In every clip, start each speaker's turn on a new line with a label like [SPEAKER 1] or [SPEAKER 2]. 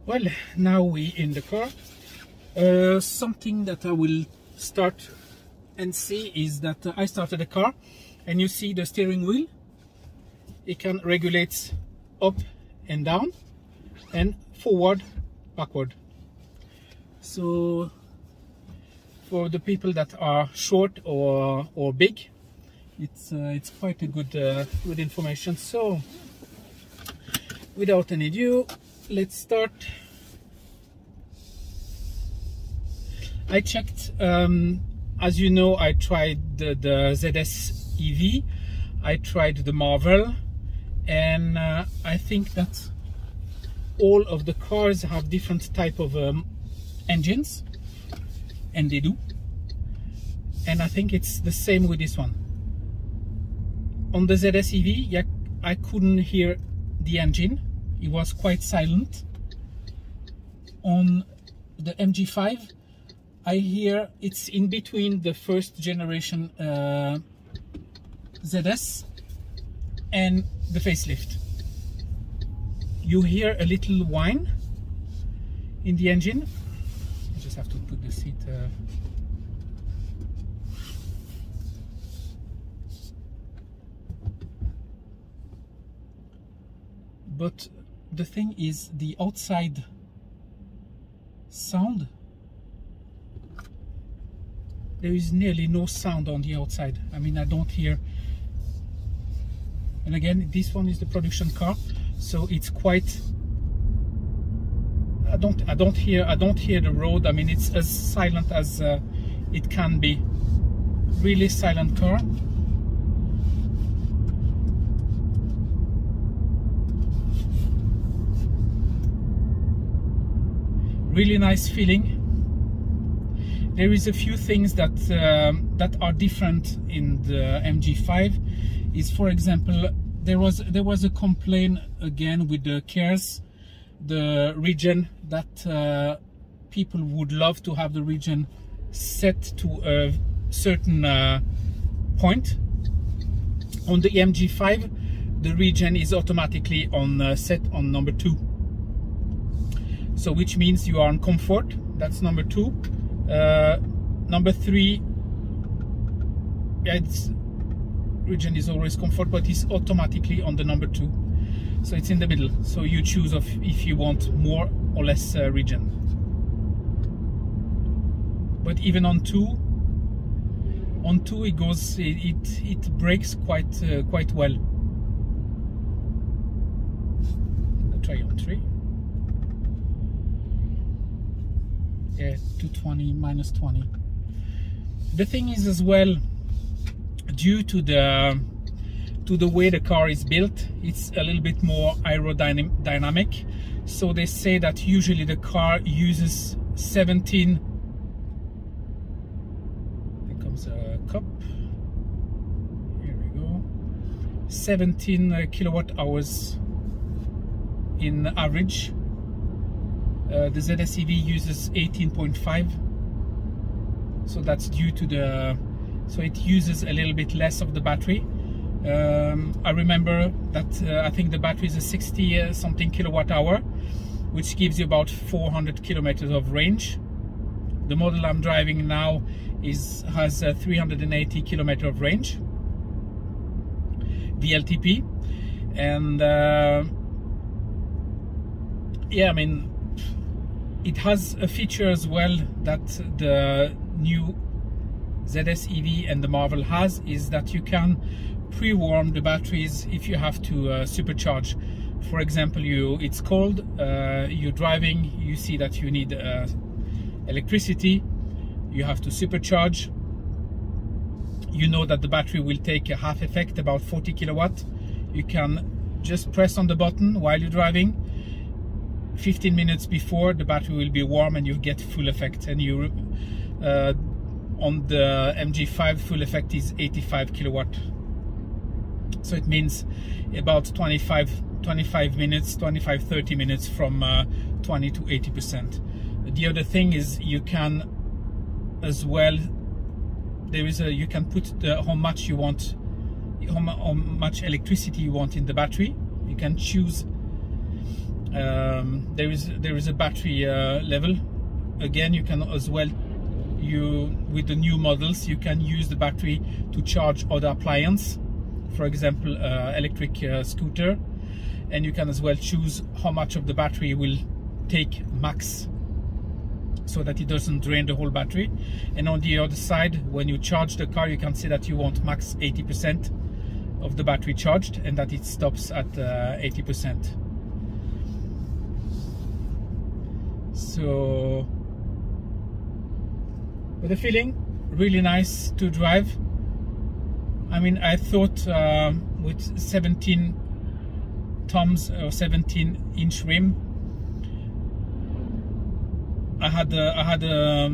[SPEAKER 1] Well, now we in the car. Something that I will start and see is that I started the car, and you see the steering wheel. It can regulate up and down and forward, backward. So for the people that are short or big, it's quite a good information. So without any ado, let's start. I checked, as you know, I tried the ZS EV, I tried the Marvel, and I think that all of the cars have different type of engines, and they do, and I think it's the same with this one. On the ZS EV, yeah, I couldn't hear the engine, it was quite silent. On the MG5, I hear it's in between the first generation ZS and the facelift. You hear a little whine in the engine. I just have to put the seat. But the thing is, the outside sound, there is nearly no sound on the outside. I mean, I don't hear. And again, this one is the production car, so it's quite. I don't hear the road. I mean, it's as silent as it can be. Really silent car. Really nice feeling. There is a few things that that are different in the MG5. Is, for example, there was a complaint again with the KERS, the region, that people would love to have the region set to a certain point. On the MG5, the region is automatically on set on number 2. So which means you are on comfort. That's number 2. Number 3, yeah, its region is always comfort, but it's automatically on the number 2, so it's in the middle. So you choose of if you want more or less region. But even on 2 it goes, it brakes quite well. I'll try on 3. Yeah, 220 minus 20. The thing is as well, due to the way the car is built, it's a little bit more aerodynamic. So they say that usually the car uses 17. There comes a cup. Here we go. 17 kilowatt hours in average. The ZS EV uses 18.5, so that's due to the, so it uses a little bit less of the battery. I remember that I think the battery is a 60 something kilowatt hour, which gives you about 400 kilometers of range. The model I'm driving now has 380 kilometer of range, the LTP, and yeah, I mean, it has a feature as well that the new ZS EV and the Marvel has, is that you can pre-warm the batteries if you have to supercharge. For example, it's cold, you're driving, you see that you need electricity, you have to supercharge. You know that the battery will take a half effect, about 40 kilowatt. You can just press on the button while you're driving. 15 minutes before, the battery will be warm and you get full effect. And you on the MG5, full effect is 85 kilowatt. So it means about 25-30 minutes from 20 to 80%. The other thing is you can as well, you can put how much you want, how much electricity you want in the battery. You can choose there is a battery level. Again, you can as well, with the new models, you can use the battery to charge other appliances, for example electric scooter, and you can as well choose how much of the battery will take max, so that it doesn't drain the whole battery. And on the other side, when you charge the car, you can see that you want max 80% of the battery charged, and that it stops at 80%. So, but the feeling really nice to drive. I mean, I thought with 17 tons or 17-inch rim, I had a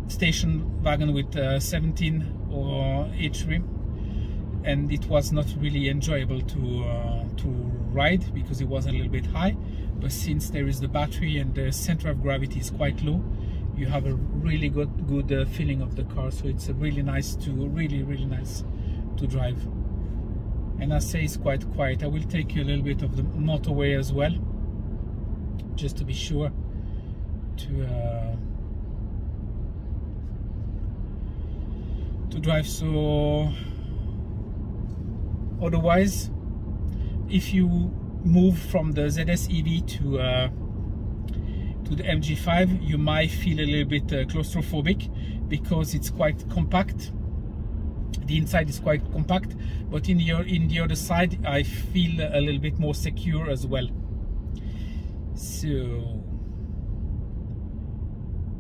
[SPEAKER 1] station wagon with 17 or inch rim, and it was not really enjoyable to ride because it was a little bit high. But since there is the battery and the center of gravity is quite low, you have a really good feeling of the car. So it's really nice to drive. And I say it's quite quiet. I will take you a little bit of the motorway as well, just to be sure to drive. So otherwise, if you move from the ZS EV to the MG5, you might feel a little bit claustrophobic because it's quite compact. The inside is quite compact, but in the other side I feel a little bit more secure as well. So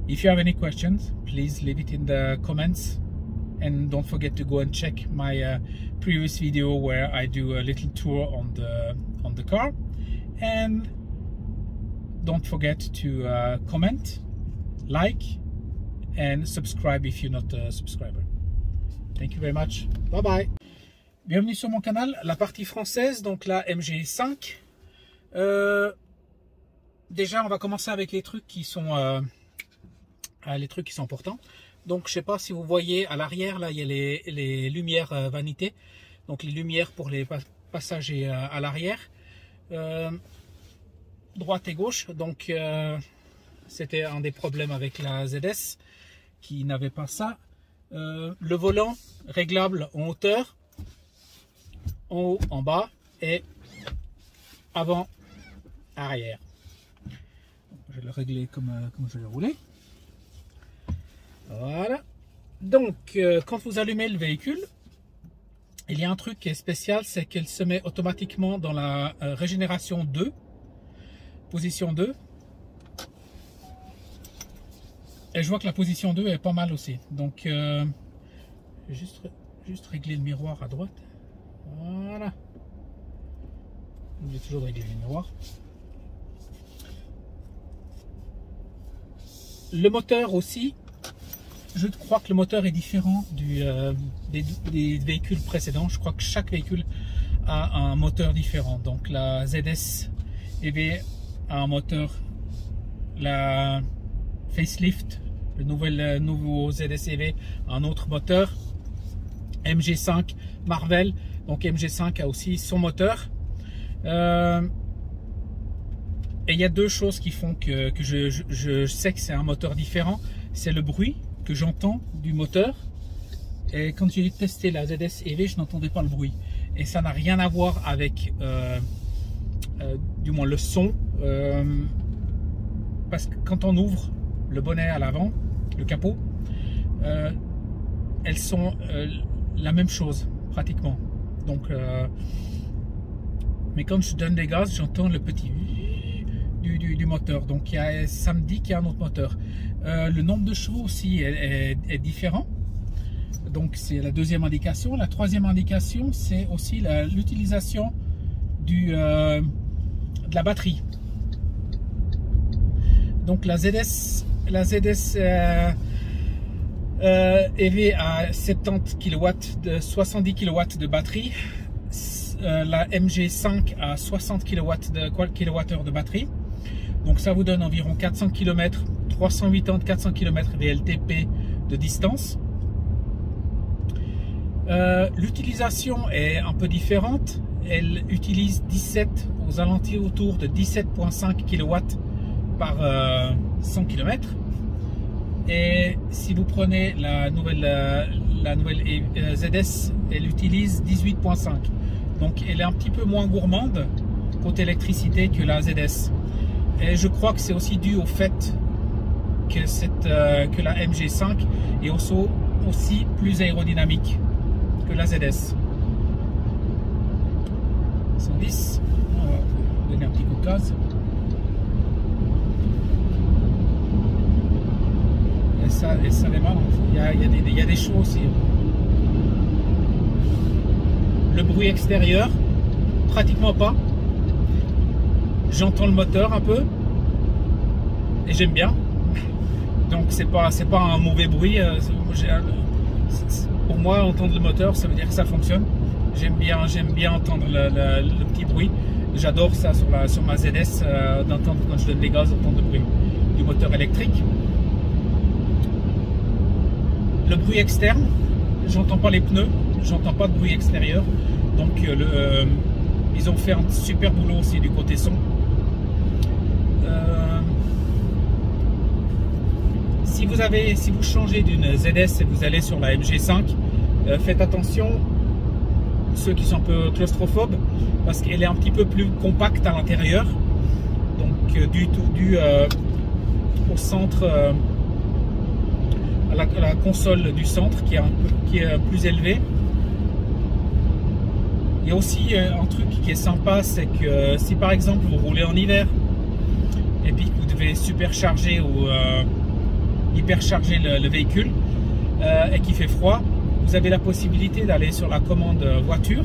[SPEAKER 1] if you have any questions, please leave it in the comments, and don't forget to go and check my previous video where I do a little tour on the car. And don't forget to comment, like, and subscribe if you're not a subscriber. Thank you very much. Bye bye. Bienvenue sur mon canal, la partie française, donc la MG5. Déjà, on va commencer avec les trucs qui sont importants. Donc, je sais pas si vous voyez à l'arrière, là, il y a les lumières vanité. Donc, les lumières pour les passagers à l'arrière. Droite et gauche. Donc, c'était un des problèmes avec la ZS qui n'avait pas ça. Le volant réglable en hauteur, en haut, en bas et avant, arrière. Je vais le régler comme je l'ai roulé. Voilà. Donc, quand vous allumez le véhicule, il y a un truc qui est spécial, c'est qu'elle se met automatiquement dans la régénération 2, position 2. Et je vois que la position 2 est pas mal aussi. Donc, juste régler le miroir à droite. Voilà. J'ai toujours réglé le miroir. Le moteur aussi. Je crois que le moteur est différent des véhicules précédents. Je crois que chaque véhicule a un moteur différent. Donc la ZS EV a un moteur, la facelift, le nouveau ZS EV a un autre moteur. MG5 Marvel, donc MG5 a aussi son moteur. Et il y a deux choses qui font que je sais que c'est un moteur différent. C'est le bruit que j'entends du moteur, et quand j'ai testé la ZS EV, je n'entendais pas le bruit, et ça n'a rien à voir avec du moins le son, parce que quand on ouvre le bonnet à l'avant, le capot, elles sont la même chose pratiquement. Donc mais quand je donne des gaz, j'entends le petit du moteur. Donc ça me dit qu'il y a un autre moteur. Le nombre de chevaux aussi est différent. Donc c'est la deuxième indication. La troisième indication, c'est aussi l'utilisation de la batterie. Donc la ZS EV à 70 kW, 70 kW de batterie. La MG5 à 60 kWh de batterie. Donc ça vous donne environ 400 km, 380-400 km VLTP de distance. L'utilisation est un peu différente. elle utilise aux alentours autour de 17,5 kW par 100 km. Et si vous prenez la nouvelle ZS, elle utilise 18,5. Donc elle est un petit peu moins gourmande côté électricité que la ZS. Et je crois que c'est aussi dû au fait que la MG5 est aussi plus aérodynamique que la ZS. 110, on va donner un petit coup de gaz. Et ça démarre. Il y a des choses aussi. Le bruit extérieur, pratiquement pas. J'entends le moteur un peu et j'aime bien. Donc c'est pas un mauvais bruit. Pour moi, entendre le moteur, ça veut dire que ça fonctionne. J'aime bien entendre le petit bruit. J'adore ça sur ma ZS, d'entendre quand je donne les gaz, d'entendre le bruit du moteur électrique. Le bruit externe, j'entends pas les pneus, j'entends pas de bruit extérieur. Donc ils ont fait un super boulot aussi du côté son. Si vous changez d'une ZS et vous allez sur la MG5, faites attention, ceux qui sont un peu claustrophobes, parce qu'elle est un petit peu plus compacte à l'intérieur. Donc dû au centre, à la console du centre qui est plus élevée. Il y a aussi un truc qui est sympa, c'est que si par exemple vous roulez en hiver et puis que vous devez supercharger ou hypercharger le véhicule et qu'il fait froid, vous avez la possibilité d'aller sur la commande voiture,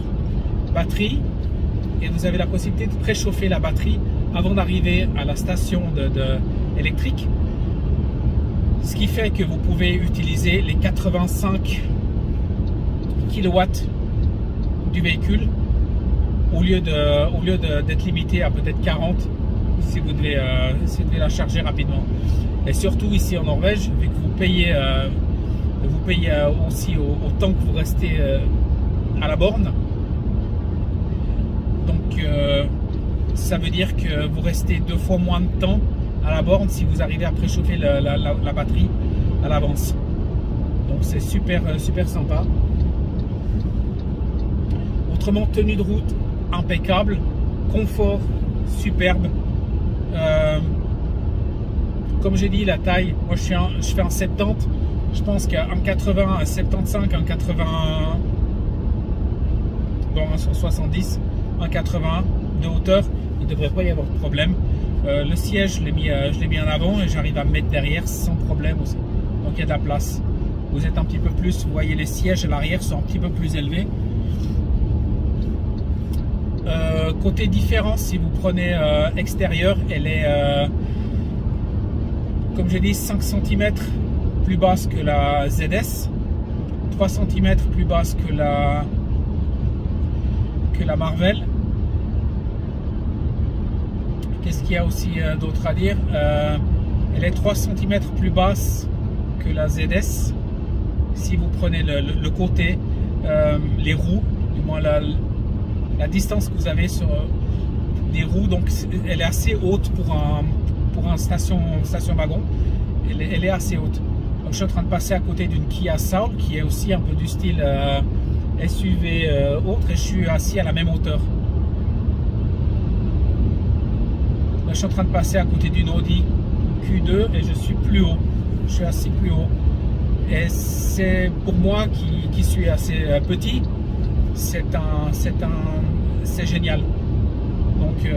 [SPEAKER 1] batterie, et vous avez la possibilité de préchauffer la batterie avant d'arriver à la station électrique. Ce qui fait que vous pouvez utiliser les 85 kW du véhicule au lieu d'être limité à peut-être 40 si vous devez la charger rapidement. Et surtout ici en Norvège, vu que vous payez aussi au temps que vous restez à la borne. Donc ça veut dire que vous restez 2 fois moins de temps à la borne si vous arrivez à préchauffer la batterie à l'avance. Donc c'est super sympa. Autrement, tenue de route impeccable, confort superbe. Comme j'ai dit, la taille, moi je fais un 70. Je pense qu'un 80, un 75, un 80, bon, un 170, un 80 de hauteur, il ne devrait pas y avoir de problème. Le siège, je l'ai mis en avant et j'arrive à me mettre derrière sans problème aussi. Donc il y a de la place. Vous êtes un petit peu plus, vous voyez les sièges à l'arrière sont un petit peu plus élevés. Côté différence, si vous prenez extérieur, elle est, comme j'ai dit, 5 cm plus basse que la ZS, 3 cm plus basse que la Marvel. Qu'est-ce qu'il y a aussi d'autre à dire? Elle est 3 cm plus basse que la ZS. Si vous prenez le côté, les roues, du moins la distance que vous avez sur des roues, donc elle est assez haute pour un station wagon. Elle est assez haute. Donc je suis en train de passer à côté d'une Kia Soul qui est aussi un peu du style SUV autre, et je suis assis à la même hauteur. Là, je suis en train de passer à côté d'une Audi Q2 et je suis plus haut. Je suis assis plus haut. Et c'est pour moi qui suis assez petit, c'est génial. Donc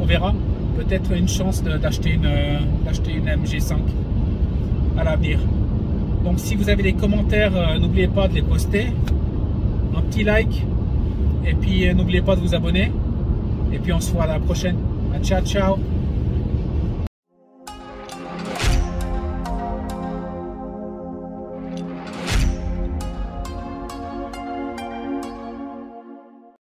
[SPEAKER 1] on verra. Peut-être une chance d'acheter une MG5 à l'avenir. Donc si vous avez des commentaires, n'oubliez pas de les poster. Un petit like. Et puis n'oubliez pas de vous abonner. Et puis on se voit à la prochaine. Ciao, ciao.